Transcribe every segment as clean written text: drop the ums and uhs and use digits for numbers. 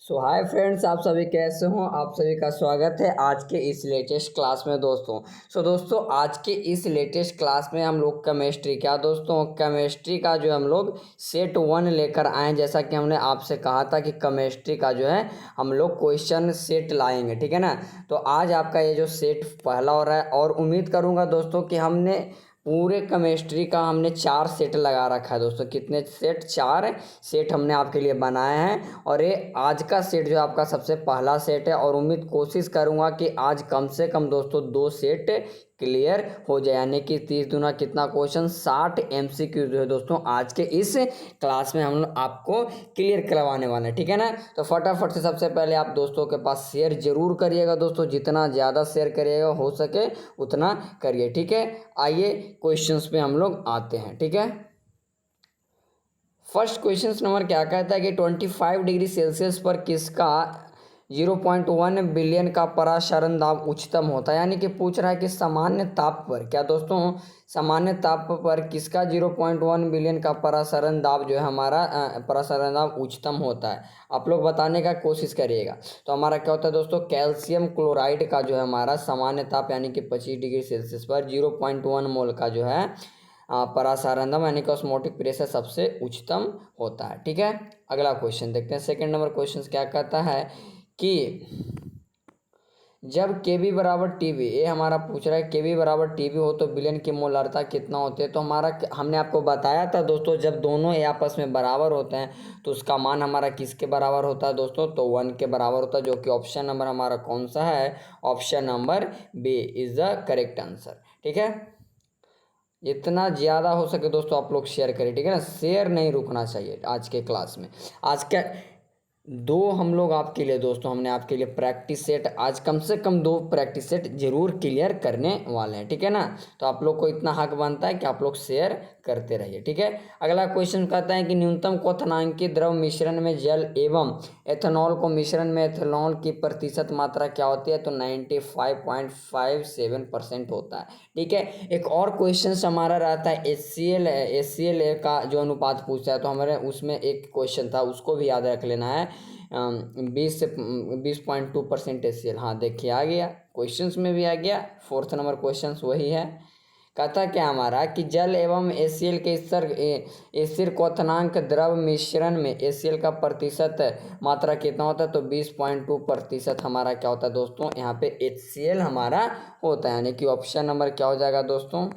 सो hi friends, आप सभी कैसे हो। आप सभी का स्वागत है आज के इस लेटेस्ट क्लास में दोस्तों। दोस्तों आज के इस लेटेस्ट क्लास में हम लोग केमिस्ट्री केमिस्ट्री का जो हम लोग सेट 1 लेकर आए। जैसा कि हमने आपसे कहा था कि केमिस्ट्री का जो है हम लोग क्वेश्चन सेट लाएंगे, ठीक है ना। तो आज आपका ये जो सेट पहला हो रहा है और उम्मीद करूँगा दोस्तों कि हमने पूरे केमिस्ट्री का हमने 4 सेट लगा रखा है दोस्तों। कितने सेट? 4 सेट हमने आपके लिए बनाए हैं और ये आज का सेट जो आपका सबसे पहला सेट है। और कोशिश करूंगा कि आज कम से कम दोस्तों 2 सेट क्लियर हो जाए, यानी कि 30 दूना कितना क्वेश्चन 60 MCQ जो है दोस्तों आज के इस क्लास में हम लोग आपको क्लियर करवाने वाले हैं, ठीक है ना। तो फटाफट से सबसे पहले आप दोस्तों के पास शेयर जरूर करिएगा दोस्तों, जितना ज़्यादा शेयर करिएगा हो सके उतना करिए, ठीक है। आइए क्वेश्चंस पे हम लोग आते हैं, ठीक है। फर्स्ट क्वेश्चन नंबर क्या कहता है कि 25 डिग्री सेल्सियस पर किसका 0.1 बिलियन का परासरण दाब उच्चतम होता है। यानी कि पूछ रहा है कि सामान्य ताप पर, क्या दोस्तों, सामान्य ताप पर किसका 0.1 बिलियन का परासरण दाब जो है हमारा परासरण दाब उच्चतम होता है। आप लोग बताने का कोशिश करिएगा। तो हमारा क्या होता है दोस्तों, कैल्शियम क्लोराइड का जो है हमारा सामान्य ताप यानी कि 25 डिग्री सेल्सियस पर 0.1 मोल का जो है परासारंदम यानी कि ऑस्मोटिक प्रेशर सबसे उच्चतम होता है, ठीक है। अगला क्वेश्चन देखते हैं। सेकंड नंबर क्वेश्चन क्या कहता है कि जब Kb बराबर Tb, ये हमारा पूछ रहा है Kb बराबर Tb हो तो विलयन की मोलारता कितना होती है। तो हमारा हमने आपको बताया था दोस्तों, जब दोनों ये आपस में बराबर होते हैं तो उसका मान हमारा किसके बराबर होता है दोस्तों, तो 1 के बराबर होता है, जो कि ऑप्शन नंबर हमारा कौन सा है, option number B is the correct answer, ठीक है। जितना ज़्यादा हो सके दोस्तों आप लोग शेयर करें, ठीक है ना। शेयर नहीं रुकना चाहिए आज के क्लास में। आज का 2 हम लोग आपके लिए दोस्तों, हमने आपके लिए प्रैक्टिस सेट आज कम से कम 2 प्रैक्टिस सेट जरूर क्लियर करने वाले हैं, ठीक है ना। तो आप लोग को इतना हक बनता है कि आप लोग शेयर करते रहिए, ठीक है। अगला क्वेश्चन कहता है कि न्यूनतम क्वथनांकीय द्रव मिश्रण में जल एवं एथेनॉल को मिश्रण में एथेनॉल की प्रतिशत मात्रा क्या होती है। तो 95.57% होता है, ठीक है। एक और क्वेश्चन हमारा रहता है HCl का जो अनुपात पूछता है, तो हमारे उसमें एक क्वेश्चन था, उसको भी याद रख लेना है। 20.2% HCl, हाँ देखिए आ गया, क्वेश्चंस में भी आ गया। फोर्थ नंबर क्वेश्चन वही है। कहता क्या हमारा कि जल एवं HCl के स्थिर क्वथनांक द्रव मिश्रण में HCl का प्रतिशत मात्रा कितना होता है। तो 20.2% हमारा क्या होता है दोस्तों, यहाँ पे HCl हमारा होता है, यानी कि ऑप्शन नंबर क्या हो जाएगा दोस्तों,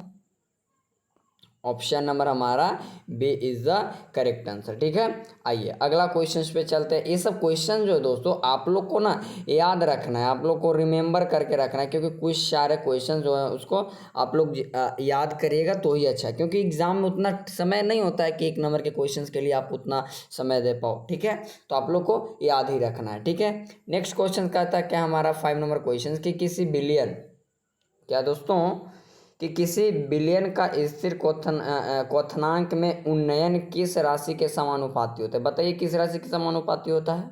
ऑप्शन नंबर हमारा B is the correct answer, ठीक है। आइए अगला क्वेश्चन पे चलते हैं। ये सब क्वेश्चन जो है दोस्तों आप लोग को ना याद रखना है, आप लोग को रिमेंबर करके रखना है, क्योंकि कुछ सारे क्वेश्चन जो है उसको आप लोग याद करिएगा तो ही अच्छा है, क्योंकि एग्जाम में उतना समय नहीं होता है कि 1 नंबर के क्वेश्चन के लिए आप उतना समय दे पाओ, ठीक है। तो आप लोग को याद ही रखना है, ठीक है। नेक्स्ट क्वेश्चन कहता है क्या हमारा 5 नंबर क्वेश्चन कि किसी बिलियन, क्या दोस्तों, कि किसी बिलियन का स्थिर क्वथनांक में उन्नयन किस राशि के समानुपाती होता है। बताइए किस राशि के समानुपाती होता है।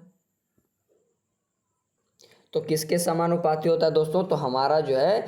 तो किसके समानुपाती होता है दोस्तों, तो हमारा जो है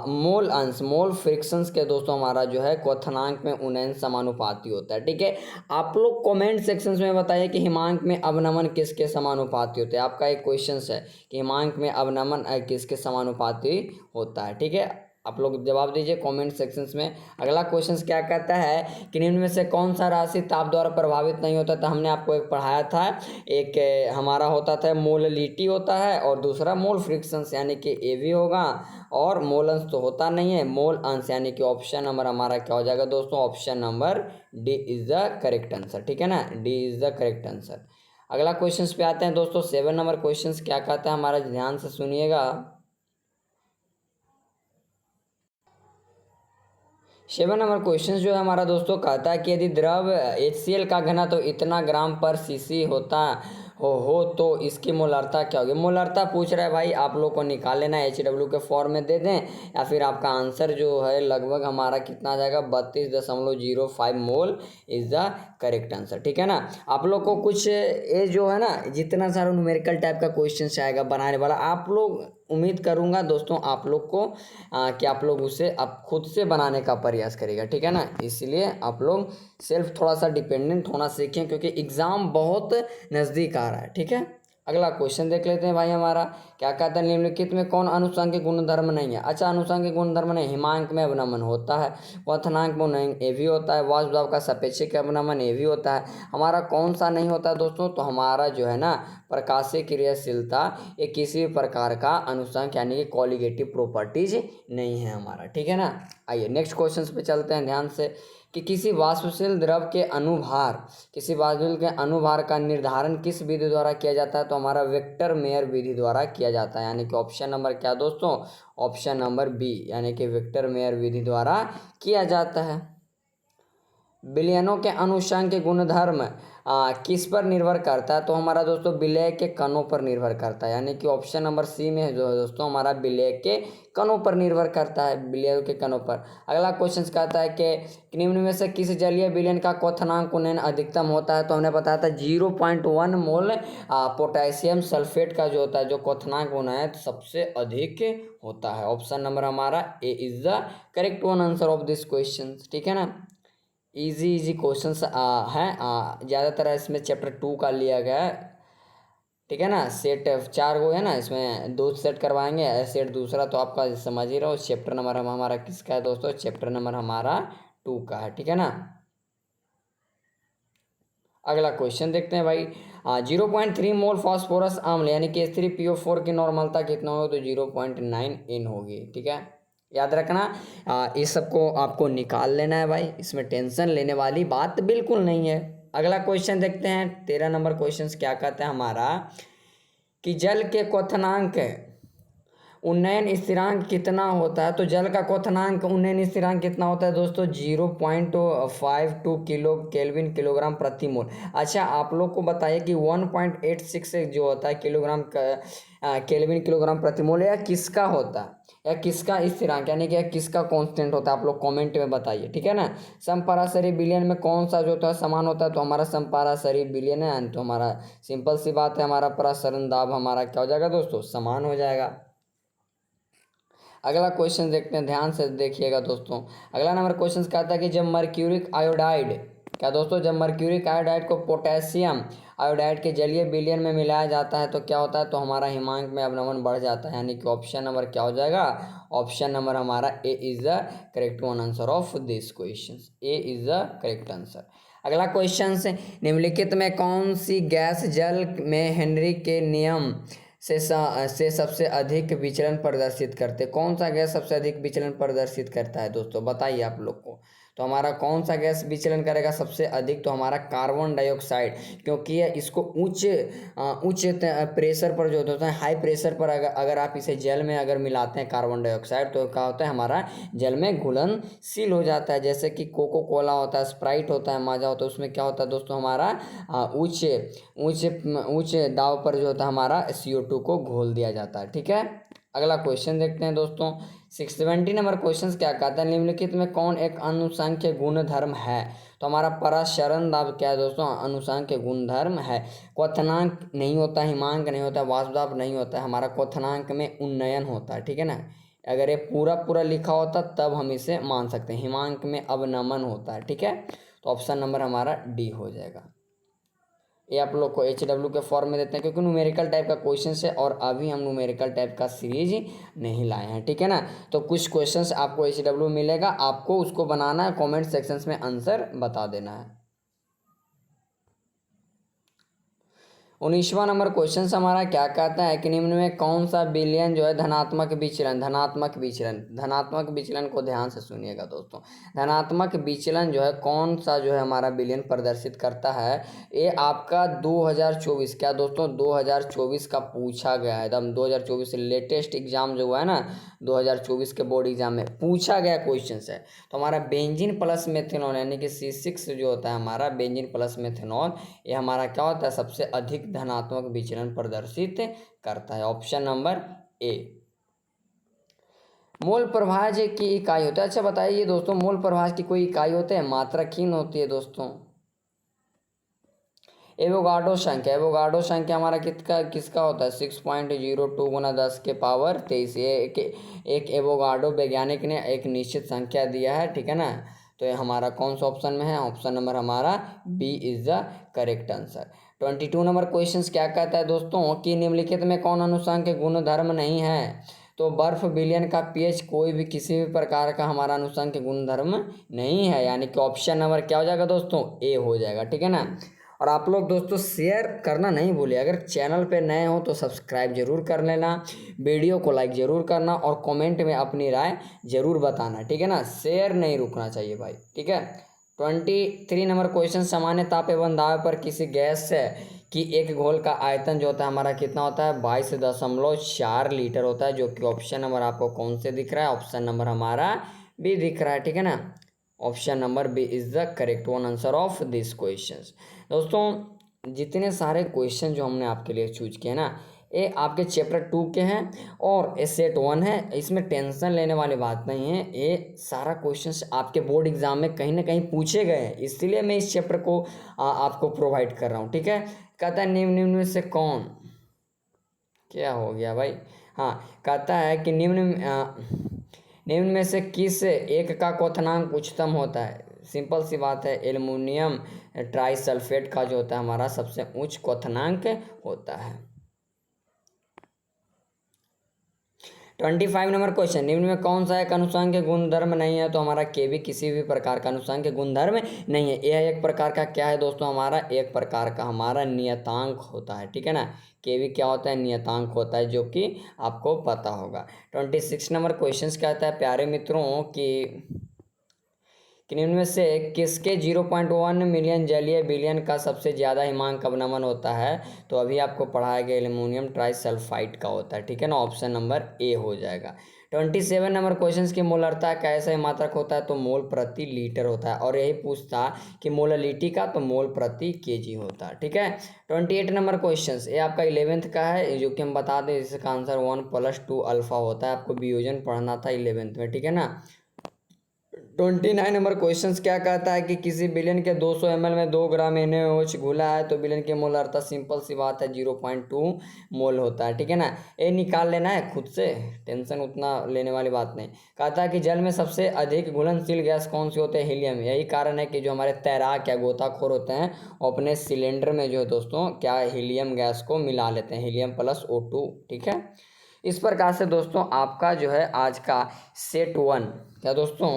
मोल अंश, मोल फ्रिक्शंस के दोस्तों हमारा जो है क्वथनांक में उन्नयन समानुपाती होता है, ठीक है। आप लोग कमेंट सेक्शंस में बताइए कि हिमांक में अवनमन किसके समानुपाती होते हैं। आपका एक क्वेश्चन है कि हिमांक में अवनमन किसके समानुपाती होता है, ठीक है। आप लोग जवाब दीजिए कमेंट सेक्शंस में। अगला क्वेश्चन क्या कहता है कि निम्न में से कौन सा राशि ताप द्वारा प्रभावित नहीं होता। तो हमने आपको एक पढ़ाया था, एक हमारा होता था मोललिटी होता है और दूसरा मोल फ्रिक्शंस यानी कि एवी होगा, और मोल अंश तो होता नहीं है, मोल अंश यानी कि ऑप्शन नंबर हमारा क्या हो जाएगा दोस्तों, option number D is the correct answer, ठीक है ना। D is the correct answer. अगला क्वेश्चन पे आते हैं दोस्तों। 7 नंबर क्वेश्चन क्या कहता है हमारा, ध्यान से सुनिएगा। 7 नंबर क्वेश्चन जो है हमारा दोस्तों कहता है कि यदि द्रव HCl का घनत्व इतना ग्राम पर सीसी होता हो तो इसकी मोलारता क्या होगी। मोलारता पूछ रहा है भाई, आप लोग को निकाल लेना है, HW के फॉर्म में दे दें या फिर आपका आंसर जो है लगभग हमारा कितना आ जाएगा 32.05 mole is the correct answer, ठीक है ना। आप लोग को कुछ ये जो है ना जितना सारा न्यूमेरिकल टाइप का क्वेश्चन आएगा बनाने वाला, आप लोग उम्मीद करूंगा दोस्तों आप लोग को कि आप लोग उसे आप खुद से बनाने का प्रयास करेगा, ठीक है ना। इसलिए आप लोग सेल्फ थोड़ा सा डिपेंडेंट होना सीखें, क्योंकि एग्ज़ाम बहुत नज़दीक आ रहा है, ठीक है। अगला क्वेश्चन देख लेते हैं भाई हमारा, क्या कहता है निम्नलिखित में कौन अनुषंगिक गुणधर्म नहीं है। अच्छा, अनुषंगिक गुणधर्म नहीं, हिमांक में अवनमन होता है, क्वथनांक में नहीं, ये भी होता है, वाष्प दाब का सापेक्षिक अवनमन ये भी होता है। हमारा कौन सा नहीं होता है दोस्तों, तो हमारा जो है ना प्रकाशीय क्रियाशीलता, ये किसी भी प्रकार का अनुषंग यानी कि कॉलिगेटिव प्रॉपर्टीज नहीं है हमारा, ठीक है ना। आइए नेक्स्ट क्वेश्चन पे चलते हैं ध्यान से, कि किसी वाष्पशील द्रव के अनुभार, किसी वाष्पशील के अनुभार का निर्धारण किस विधि द्वारा किया जाता है, तो हमारा वेक्टर मेयर विधि द्वारा किया जाता है, यानी कि ऑप्शन नंबर क्या दोस्तों, ऑप्शन नंबर बी, यानी कि वेक्टर मेयर विधि द्वारा किया जाता है। विलयनों के अनुषंग के गुणधर्म किस पर निर्भर करता है, तो हमारा दोस्तों विलय के कणों पर निर्भर करता है, यानी कि ऑप्शन नंबर सी में जो है दोस्तों हमारा विलय के कणों पर निर्भर करता है, विलय के कणों पर। अगला क्वेश्चन कहता है कि निम्न में से किस जलीय विलयन का क्वथनांक उन्नयन अधिकतम होता है, तो हमने बताया था 0.1 मोल पोटेशियम सल्फेट का जो होता है, जो क्वथनांक उन्नयन सबसे अधिक होता है। ऑप्शन नंबर हमारा A is the correct one answer of this question, ठीक है ना। इजी क्वेश्चंस हैं, ज़्यादातर इसमें चैप्टर 2 का लिया गया है, ठीक है ना। सेट 4 को है ना, इसमें 2 सेट करवाएंगे, सेट दूसरा तो आपका समझ ही रहो। चैप्टर नंबर हमारा किसका है दोस्तों, चैप्टर नंबर हमारा 2 का है, ठीक है ना। अगला क्वेश्चन देखते हैं भाई, 0.3 मोल फास्फोरस अम्ल यानी कि H3PO4 की नॉर्मलता कितना हो, तो 0.9 N होगी, ठीक है। याद रखना, इस सबको आपको निकाल लेना है भाई, इसमें टेंशन लेने वाली बात बिल्कुल नहीं है। अगला क्वेश्चन देखते हैं, 13 नंबर क्वेश्चन क्या कहता है हमारा, कि जल के क्वथनांक उन्नयन स्थिरांक कितना होता है, तो जल का क्वथनांक उन्नयन स्थिरांक कितना होता है दोस्तों, 0.52 किलो केल्विन किलोग्राम प्रति मोल। अच्छा, आप लोग को बताइए कि 1.86 जो होता है किलोग्राम केल्विन किलोग्राम प्रति मोल, या किसका होता है, या किसका स्थिरांक यानी कि किसका कांस्टेंट होता है, आप लोग कमेंट में बताइए, ठीक है ना। समपराशरी विलयन में कौन सा जो होता है समान होता है, तो हमारा समपराशरी विलयन है, तो हमारा सिंपल सी बात है, हमारा प्रसरण दाब हमारा क्या हो जाएगा दोस्तों, समान हो जाएगा। अगला क्वेश्चन देखते हैं, ध्यान से देखिएगा दोस्तों। अगला नंबर क्वेश्चन कहता है कि जब मर्क्यूरिक आयोडाइड, क्या दोस्तों, जब मर्क्यूरिक आयोडाइड को पोटेशियम आयोडाइड के जलीय विलयन में मिलाया जाता है तो क्या होता है, तो हमारा हिमांक में अवनमन बढ़ जाता है, यानी कि ऑप्शन नंबर क्या हो जाएगा, ऑप्शन नंबर हमारा A is the correct one answer of this question, A is the correct answer. अगला क्वेश्चन से, निम्नलिखित में कौन सी गैस जल में हेनरी के नियम से सबसे अधिक विचलन प्रदर्शित करते, कौन सा गैस सबसे अधिक विचलन प्रदर्शित करता है दोस्तों, बताइए आप लोग को। तो हमारा कौन सा गैस विचलन करेगा सबसे अधिक, तो हमारा कार्बन डाइऑक्साइड, क्योंकि इसको उच्च प्रेशर पर जो होता है, हाई प्रेशर पर अगर आप इसे जल में अगर मिलाते हैं कार्बन डाइऑक्साइड, तो क्या होता है हमारा जल में घुलनशील हो जाता है। जैसे कि कोको कोला होता है, स्प्राइट होता है, माजा होता है, उसमें क्या होता है दोस्तों हमारा उच्च उच्च दाब पर जो होता है हमारा CO2 को घोल दिया जाता है, ठीक है। अगला क्वेश्चन देखते हैं दोस्तों, 670 नंबर क्वेश्चन क्या कहता है, निम्नलिखित में कौन एक अनुसंख्य गुणधर्म है, तो हमारा पराशरण दाब क्या है दोस्तों, अनुसंख्य गुणधर्म है। क्वथनांक नहीं होता, हिमांक नहीं होता, वाष्प दाब नहीं होता है, हमारा क्वथनांक में उन्नयन होता है, ठीक है ना। अगर ये पूरा लिखा होता तब हम इसे मान सकते हैं, हिमांक में अवनमन होता है, ठीक है। तो ऑप्शन नंबर हमारा डी हो जाएगा। ये आप लोग को HW के फॉर्म में देते हैं, क्योंकि न्यूमेरिकल टाइप का क्वेश्चन है और अभी हम न्यूमेरिकल टाइप का सीरीज नहीं लाए हैं, ठीक है ना। तो कुछ क्वेश्चंस आपको HW मिलेगा, आपको उसको बनाना है, कमेंट सेक्शंस में आंसर बता देना है। 19वां नंबर क्वेश्चन हमारा क्या कहता है कि निम्न में कौन सा विलयन जो है धनात्मक विचलन को ध्यान से सुनिएगा दोस्तों। धनात्मक विचलन जो है कौन सा जो है हमारा विलयन प्रदर्शित करता है, ये आपका 2024 क्या दोस्तों 2024 का पूछा गया है, एकदम 2024 लेटेस्ट एग्जाम जो हुआ है ना 2024 के बोर्ड एग्जाम में पूछा गया क्वेश्चन है। तो हमारा बेंजीन प्लस मेथनॉल यानी कि C6 जो होता है हमारा बेंजीन प्लस मेथनॉल, ये हमारा क्या होता है सबसे अधिक धनात्मक विचलन प्रदर्शित करता है, ऑप्शन नंबर ए। मोल प्रभाज की इकाई होता है, अच्छा बताइए दोस्तों मोल प्रभाज की कोई इकाई होते हैं, मात्रकीन होती है दोस्तों। एवोगाड्रो संख्या हमारा किसका होता है 6.02 गुना 10 के पावर 23, एक एवोगाड्रो वैज्ञानिक ने एक निश्चित संख्या दिया है, ठीक है ना। तो ये हमारा कौन सा ऑप्शन में है, ऑप्शन नंबर हमारा B is the correct answer. 22 number question क्या कहता है दोस्तों कि निम्नलिखित में कौन अनुसांग के गुणधर्म नहीं है? तो बर्फ विलयन का पीएच कोई भी किसी भी प्रकार का हमारा अनुसांग के गुणधर्म नहीं है, यानी कि ऑप्शन नंबर क्या हो जाएगा दोस्तों? ए हो जाएगा, ठीक है ना। और आप लोग दोस्तों शेयर करना नहीं भूलिए, अगर चैनल पे नए हो तो सब्सक्राइब जरूर कर लेना, वीडियो को लाइक जरूर करना और कमेंट में अपनी राय जरूर बताना, ठीक है ना। शेयर नहीं रुकना चाहिए भाई, ठीक है। 23 नंबर क्वेश्चन, सामान्य ताप एवं दाब पर किसी गैस से कि एक घोल का आयतन जो होता है हमारा कितना होता है? 22.4 लीटर होता है, जो कि ऑप्शन नंबर आपको कौन से दिख रहा है? ऑप्शन नंबर हमारा बी दिख रहा है, ठीक है ना। Option number B is the correct one answer of this question. दोस्तों जितने सारे क्वेश्चन जो हमने आपके लिए चूज किए ना, ये आपके चैप्टर 2 के हैं और ये सेट 1 है, इसमें टेंशन लेने वाली बात नहीं है। ये सारा क्वेश्चंस आपके बोर्ड एग्जाम में कहीं ना कहीं पूछे गए हैं, इसलिए मैं इस चैप्टर को आपको प्रोवाइड कर रहा हूँ, ठीक है। कहता है निम्न में से कौन, क्या हो गया भाई? हाँ, कहता है कि निम्न में से किस एक का क्वथनांक उच्चतम होता है? सिंपल सी बात है, एल्युमिनियम ट्राइसल्फेट का जो होता है हमारा सबसे उच्च क्वथनांक होता है। 25 नंबर क्वेश्चन, निम्न में कौन सा एक अनुसांग के गुणधर्म नहीं है? तो हमारा के भी किसी भी प्रकार का अनुसांग के गुणधर्म नहीं है। यह एक प्रकार का क्या है दोस्तों? हमारा एक प्रकार का हमारा नियतांक होता है, ठीक है ना। के भी क्या होता है? नियतांक होता है, जो कि आपको पता होगा। 26 नंबर क्वेश्चन कहता है प्यारे मित्रों कि निम्न में से किसके 0.1 मिलियन जलीय बिलियन का सबसे ज़्यादा हिमांक अवनमन होता है? तो अभी आपको पढ़ाया गया एल्युमिनियम ट्राइसल्फाइड का होता है, ठीक है ना। ऑप्शन नंबर ए हो जाएगा। 27 नंबर क्वेश्चन की मोलरता कैसे मात्रक होता है? तो मोल प्रति लीटर होता है, और यही पूछता कि मोललिटी का, तो मोल प्रति केजी होता है, ठीक है। 28 नंबर क्वेश्चन ये आपका 11th का है, जो कि हम बता दें इसका आंसर 1+2 अल्फा होता है। आपको वियोजन पढ़ना था 11th में, ठीक है ना। 29 नंबर क्वेश्चन क्या कहता है कि किसी बिलियन के 200 ml में 2 ग्राम NaOH घुला है, तो बिलियन की मोलारिटी सिंपल सी बात है 0.2 मोल होता है, ठीक है ना। ये निकाल लेना है खुद से, टेंशन उतना लेने वाली बात नहीं। कहता है कि जल में सबसे अधिक घुलनशील गैस कौन सी होती है? हीलियम। यही कारण है कि जो हमारे तैराक या गोताखोर होते हैं वो अपने सिलेंडर में जो है दोस्तों क्या हीलियम गैस को मिला लेते हैं, हीलियम प्लस O2, ठीक है। इस प्रकार से दोस्तों आपका जो है आज का सेट 1 क्या दोस्तों,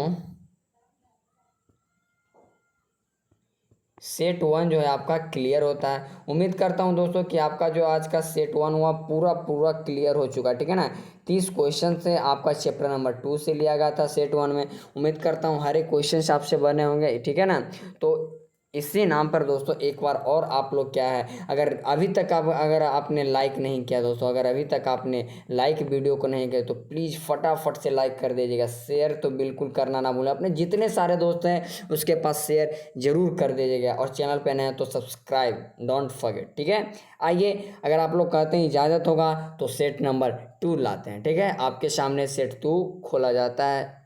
सेट 1 जो है आपका क्लियर होता है। उम्मीद करता हूं दोस्तों कि आपका जो आज का सेट 1 हुआ पूरा क्लियर हो चुका है, ठीक है ना। 30 क्वेश्चन से आपका चैप्टर नंबर 2 से लिया गया था सेट 1 में। उम्मीद करता हूं हर एक क्वेश्चन आपसे बने होंगे, ठीक है ना। तो इसी नाम पर दोस्तों एक बार और आप लोग क्या है, अगर आपने लाइक नहीं किया दोस्तों, अगर अभी तक आपने लाइक वीडियो को नहीं किया तो प्लीज़ फटाफट से लाइक कर दीजिएगा। शेयर तो बिल्कुल करना ना भूलें, अपने जितने सारे दोस्त हैं उसके पास शेयर जरूर कर दीजिएगा, और चैनल पे नए हैं तो सब्सक्राइब डोंट फॉरगेट, ठीक है। आइए, अगर आप लोग कहते हैं इजाज़त होगा तो सेट नंबर 2 लाते हैं, ठीक है। आपके सामने सेट 2 खोला जाता है।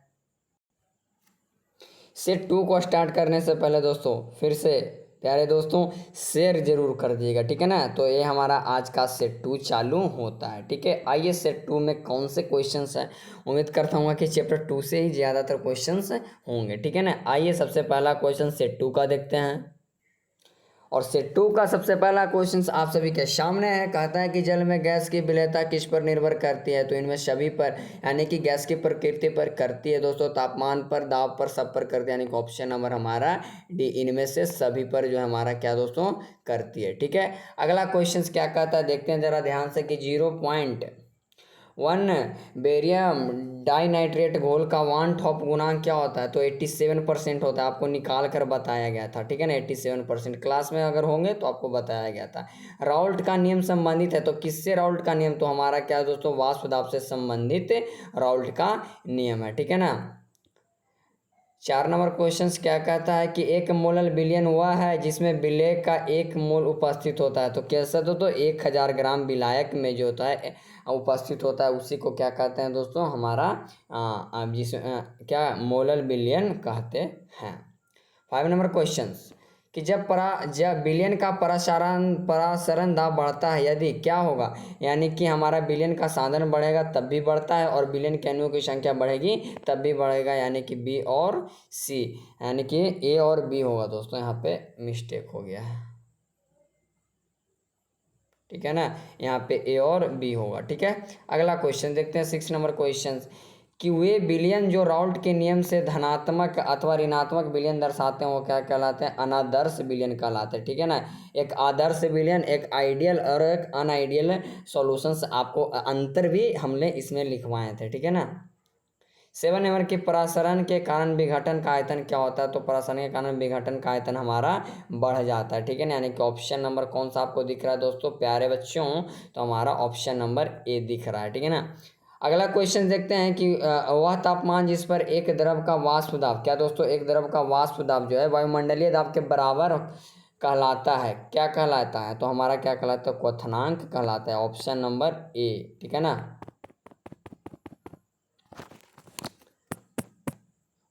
सेट 2 को स्टार्ट करने से पहले दोस्तों फिर से प्यारे दोस्तों शेयर जरूर कर दिएगा, ठीक है ना। तो ये हमारा आज का सेट 2 चालू होता है, ठीक है। आइए सेट 2 में कौन से क्वेश्चंस हैं, उम्मीद करता हूँ कि चैप्टर 2 से ही ज़्यादातर क्वेश्चंस होंगे, ठीक है ना। आइए सबसे पहला क्वेश्चन सेट 2 का देखते हैं, और सेट 2 का सबसे पहला क्वेश्चन आप सभी के सामने है। कहता है कि जल में गैस की विलेयता किस पर निर्भर करती है? तो इनमें सभी पर, यानी कि गैस की प्रकृति पर करती है दोस्तों, तापमान पर, दाब पर, सब पर करती है, यानी कि ऑप्शन नंबर हमारा डी, इनमें से सभी पर जो हमारा क्या दोस्तों करती है, ठीक है। अगला क्वेश्चन क्या कहता है देखते हैं जरा ध्यान से कि 0.1 बेरियम डाइनाइट्रेट घोल का वन टॉप गुणांक क्या होता है? तो 87% होता है, आपको निकाल कर बताया गया था, ठीक है ना। 87% क्लास में अगर होंगे तो आपको बताया गया था। राउल्ट का नियम संबंधित है, तो किससे राउल्ट का नियम? तो हमारा क्या दोस्तों वाष्प दाब से संबंधित राउल्ट का नियम है, ठीक है ना। 4 नंबर क्वेश्चन क्या कहता है कि एक मोलल विलयन वह है जिसमें विलेय का 1 मोल उपस्थित होता है? तो कैसे तो 1000 ग्राम विलायक में जो होता है उपस्थित होता है, उसी को क्या कहते हैं दोस्तों हमारा क्या मोलल विलयन कहते हैं। 5 नंबर क्वेश्चन कि जब विलयन का परासरण दाब बढ़ता है, यदि क्या होगा? यानी कि हमारा विलयन का साधन बढ़ेगा तब भी बढ़ता है, और विलयन के अणुओं की संख्या बढ़ेगी तब भी बढ़ेगा, यानी कि बी और सी, यानी कि ए और बी होगा दोस्तों, यहाँ पे मिस्टेक हो गया है। ठीक है ना, यहाँ पे ए और बी होगा। ठीक है, अगला क्वेश्चन देखते हैं 6 नंबर क्वेश्चन, कि वे विलयन जो राउल्ट के नियम से धनात्मक अथवा ऋणात्मक विलयन दर्शाते हैं वो क्या कहलाते हैं, अनादर्श विलयन कहलाते हैं। ठीक है ना, एक आदर्श विलयन, एक आइडियल और एक अनआइडियल सॉल्यूशंस, आपको अंतर भी हमने इसमें लिखवाए थे। ठीक है ना, 7 नंबर के परासरण के कारण विघटन का आयतन क्या होता है, तो परासरण के कारण विघटन का आयतन हमारा बढ़ जाता है। ठीक है ना, यानी कि ऑप्शन नंबर कौन सा आपको दिख रहा है दोस्तों प्यारे बच्चों, तो हमारा ऑप्शन नंबर ए दिख रहा है। ठीक है ना, अगला क्वेश्चन देखते हैं कि वह तापमान जिस पर एक द्रव का वाष्प दाब, क्या दोस्तों, एक द्रव का वाष्प दाब जो है वायुमंडलीय दाब के बराबर कहलाता है, क्या कहलाता है, तो हमारा क्या कहलाता है, क्वथनांक कहलाता है, ऑप्शन नंबर ए। ठीक है ना,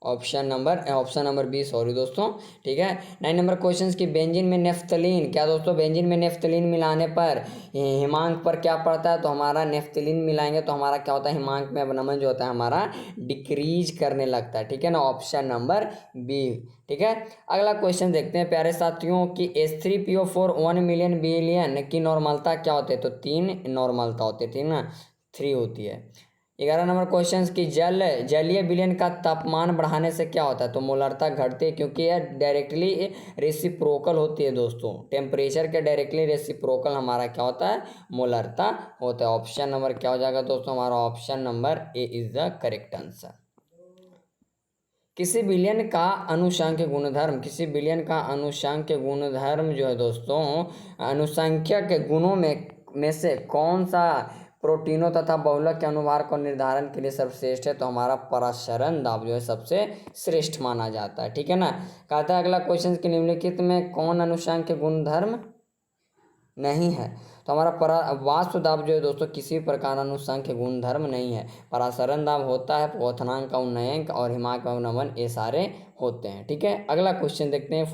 ऑप्शन नंबर बी, सॉरी दोस्तों। ठीक है, 9 नंबर क्वेश्चन की बेंजीन में नेफ्थलीन, क्या दोस्तों, बेंजीन में नेफ्थलीन मिलाने पर हिमांक पर क्या पड़ता है, तो हमारा नेफ्थलीन मिलाएंगे तो हमारा क्या होता है, हिमांक में अवनमन जो होता है हमारा डिक्रीज करने लगता है। ठीक है ना, ऑप्शन नंबर बी। ठीक है, अगला क्वेश्चन देखते हैं प्यारे साथियों की H3PO4 1 मिलियन बिलियन की नॉर्मलता क्या होती है, तो 3 नॉर्मलता होती है। ठीक है ना, 3 होती है। 11 नंबर क्वेश्चन की जलीय विलयन का तापमान बढ़ाने से क्या होता है, तो मोलरता घटती है, क्योंकि यह डायरेक्टली रेसिप्रोकल होती है दोस्तों, टेम्परेचर के डायरेक्टली रेसिप्रोकल हमारा क्या होता है, मोलरता होता है। ऑप्शन नंबर क्या हो जाएगा दोस्तों, हमारा option number A is the correct answer. किसी विलयन का अनुसांख्यिक गुणधर्म, किसी विलयन का अनुसांख्यिक गुणधर्म जो है दोस्तों, अनुसंख्यक गुणों में से कौन सा प्रोटीनों तथा बहुलक के अनुभार को निर्धारण के लिए सर्वश्रेष्ठ है, तो हमारा परासरण दाब जो है सबसे श्रेष्ठ माना जाता है। ठीक है ना, कहता है अगला क्वेश्चन कि निम्नलिखित में कौन अनुसांख्यिक गुणधर्म नहीं है, तो हमारा वाष्प दाब जो है दोस्तों किसी प्रकार अनुसंख्य गुणधर्म नहीं है। परासरण दाब होता है, क्वथनांक का उन्नयन और हिमांक का नमन, ये सारे होते हैं। ठीक है, अगला क्वेश्चन देखते हैं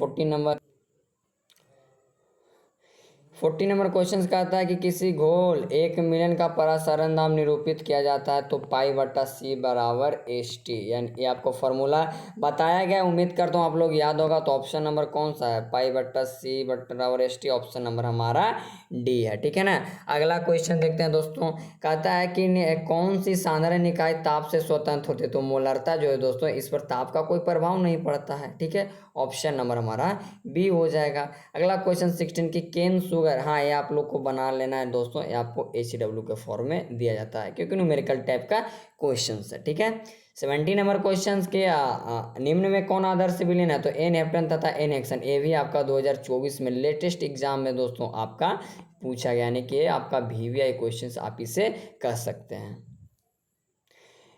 14 नंबर क्वेश्चन कहता है कि किसी घोल 1 मिलियन का परासरण दाब निरूपित किया जाता है, तो पाई/C बराबर HT, यानी ये आपको फॉर्मूला बताया गया, उम्मीद करता हूँ आप लोग याद होगा। तो ऑप्शन नंबर कौन सा है, पाई/C बराबर HT, ऑप्शन नंबर हमारा डी है। ठीक है ना, अगला क्वेश्चन देखते हैं दोस्तों, कहता है कि कौन सी साधारण इकाई ताप से स्वतंत्र होती है, तो मोलरता जो है दोस्तों, इस पर ताप का कोई प्रभाव नहीं पड़ता है। ठीक है, ऑप्शन नंबर हमारा बी हो जाएगा। अगला क्वेश्चन 16 की केन शुगर, हाँ ये आप लोग को बना लेना है दोस्तों, ये आपको HW के फॉर्म में दिया जाता है, क्योंकि न्यूमेरिकल टाइप का क्वेश्चन है। ठीक है, 17 नंबर क्वेश्चन के निम्न में कौन आदर्श विलयन है, तो एन हेप्टन तथा एन हेक्सन, ये भी आपका 2024 में लेटेस्ट एग्जाम में दोस्तों आपका पूछा गया, यानी कि आपका VVI क्वेश्चन आप इसे कह सकते हैं।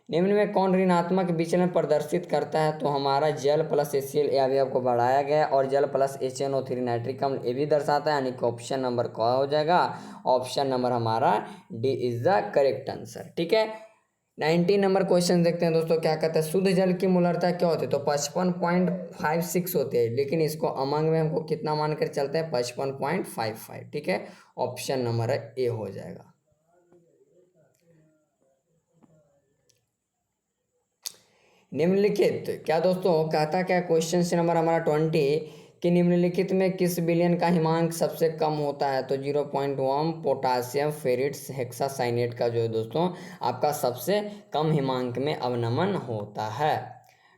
निम्न में कौन ऋणात्मक विचलन प्रदर्शित करता है, तो हमारा जल प्लस HCl, यह भी आपको बढ़ाया गया, और जल प्लस HNO3 नाइट्रिक अम्ल, ये भी दर्शाता है, यानी कि ऑप्शन नंबर क्या हो जाएगा, ऑप्शन नंबर हमारा D is the correct answer. ठीक है, 19 नंबर क्वेश्चन देखते हैं दोस्तों, क्या कहता है, शुद्ध जल की मोलरता क्या होती है, तो 55.56 होती है, लेकिन इसको अमंग में हमको कितना मानकर चलते हैं, 55.55। ठीक है, ऑप्शन नंबर ए हो जाएगा। निम्नलिखित क्या दोस्तों, कहता क्या क्वेश्चन से नंबर हमारा 20 कि निम्नलिखित में किस विलयन का हिमांक सबसे कम होता है, तो 0.1 पोटासियम फेरिट्स हेक्सासाइनेट का जो है दोस्तों आपका सबसे कम हिमांक में अवनमन होता है।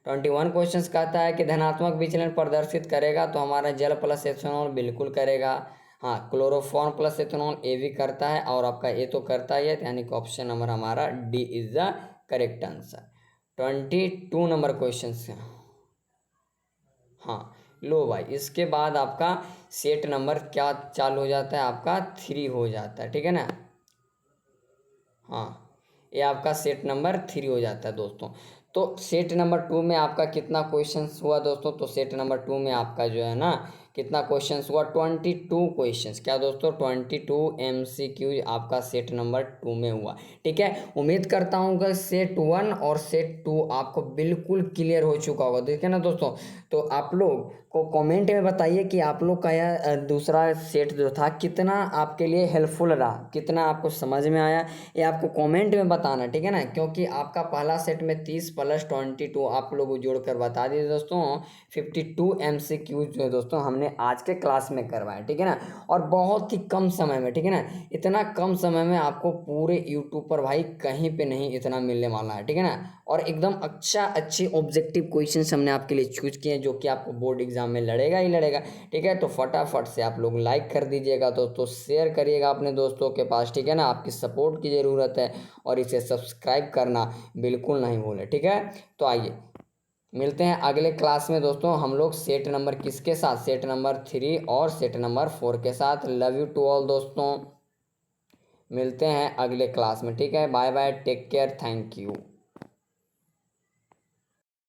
21 क्वेश्चन कहता है कि धनात्मक विचलन प्रदर्शित करेगा, तो हमारा जल प्लस एथेनॉल बिल्कुल करेगा, हाँ क्लोरोफॉर्म प्लस एथेनॉल ए भी करता है, और आपका ए तो करता ही है, यानी कि ऑप्शन नंबर हमारा D is the correct answer. 22 number question से, हाँ लो भाई, इसके बाद आपका सेट नंबर क्या चालू हो जाता है, आपका 3 हो जाता है। ठीक है ना, हाँ ये आपका सेट नंबर 3 हो जाता है दोस्तों। तो सेट नंबर 2 में आपका कितना क्वेश्चंस हुआ दोस्तों, तो सेट नंबर 2 में आपका जो है ना कितना क्वेश्चंस हुआ, 22 क्वेश्चंस, क्या दोस्तों 22 MCQ आपका सेट नंबर 2 में हुआ। ठीक है, उम्मीद करता हूँ कि सेट 1 और सेट 2 आपको बिल्कुल क्लियर हो चुका होगा। देखिए ना दोस्तों, तो आप लोग को कमेंट में बताइए कि आप लोग का यह दूसरा सेट जो था कितना आपके लिए हेल्पफुल रहा, कितना आपको समझ में आया, ये आपको कमेंट में बताना। ठीक है ना, क्योंकि आपका पहला सेट में 30 + 22 आप लोग जोड़कर बता दिए दोस्तों, 52 MCQ जो है दोस्तों हमने हमने आज के क्लास में करवाए, ठीक है ना, और बहुत ही कम समय में, ठीक है ना, इतना कम समय में आपको पूरे यूट्यूब पर भाई कहीं पे नहीं इतना मिलने वाला है, ठीक है ना, और एकदम अच्छे ऑब्जेक्टिव क्वेश्चंस हमने आपके लिए चूज किए हैं जो कि आपको बोर्ड एग्जाम में लड़ेगा ही लड़ेगा, ठीक है। तो फटाफट से आप लोग लाइक कर दीजिएगा दोस्तों, शेयर करिएगा अपने दोस्तों के पास, ठीक है ना, आपकी सपोर्ट की ज़रूरत है, और इसे सब्सक्राइब करना बिल्कुल नहीं भूलें, ठीक है। तो आइए मिलते हैं अगले क्लास में दोस्तों, हम लोग सेट नंबर किसके साथ, सेट नंबर 3 और सेट नंबर 4 के साथ। लव यू टू ऑल दोस्तों, मिलते हैं अगले क्लास में, ठीक है। Bye bye, take care, thank you.